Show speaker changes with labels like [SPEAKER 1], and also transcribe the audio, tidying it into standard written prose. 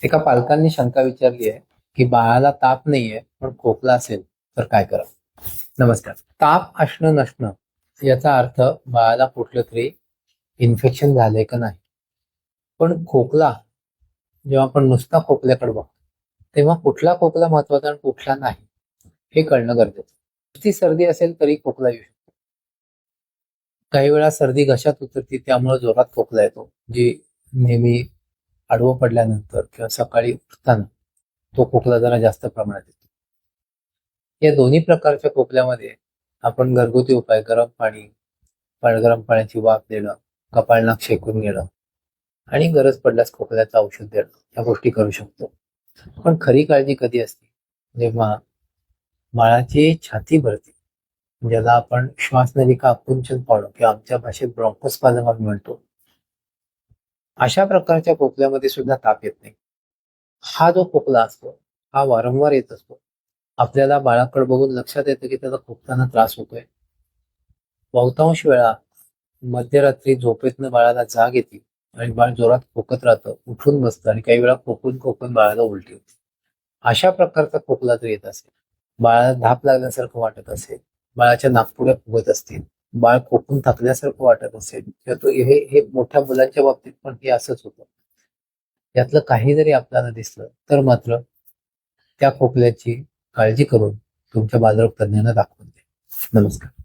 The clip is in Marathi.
[SPEAKER 1] एका पालकांनी शंका विचारली आहे की बाळाला ताप नाहीये पण खोकला असेल तर काय करावं. नमस्कार. ताप असणं नसणं याचा अर्थ बाळाला कुठलं तरी इन्फेक्शन झालंय का नाही. पण खोकला, जेव्हा आपण नुसता खोकल्याकडे बघतो तेव्हा कुठला खोकला महत्वाचा आणि कुठला नाही हे कळणं गरजेचं. नुसती सर्दी असेल तरी खोकला येऊ शकतो. काही वेळा सर्दी घशात उतरते त्यामुळे जोरात खोकला येतो, जी नेहमी आडवं पडल्यानंतर किंवा सकाळी उठताना तो खोकला जरा जास्त प्रमाणात येतो. या दोन्ही प्रकारच्या खोकल्यामध्ये आपण घरगुती उपाय गरम पाण्याची वाफ देणं, कपाळनाक शेकून घेणं आणि गरज पडल्यास खोकल्याचं औषध देणं या गोष्टी करू शकतो. पण खरी काळजी कधी असते, जेव्हा बाळाची छाती भरते, ज्याला आपण श्वासनलिका आकुंचन पावलं किंवा आमच्या भाषेत ब्रॉन्कोस्पाझम आम्ही म्हणतो. अशा प्रकारच्या खोकल्यामध्ये सुद्धा ताप येत नाही. हा जो खोकला असतो हा वारंवार येत असतो. आपल्याला बाळाकडे बघून लक्षात येतं की त्याला खोकताना त्रास होतोय. बहुतांश वेळा मध्यरात्री झोपेतनं बाळाला जाग येते आणि बाळ जोरात खोकत राहतं, उठून बसतं आणि काही वेळा खोकून खोकून बाळाला उलटी होते. अशा प्रकारचा खोकला जर येत असेल, बाळाला धाप लागल्यासारखं वाटत असेल, बाळाच्या नाकपुड्या फुगत असतील, बाळ खोकून थकल्यासारखं वाटत असेल किंवा तो हे हे मोठ्या मुलांच्या बाबतीत पण हे असंच होतं, यातलं काही जरी आपल्याला दिसलं तर मात्र त्या खोकल्याची काळजी करून तुमच्या बालरोग तज्ञांना दाखवून द्या. नमस्कार.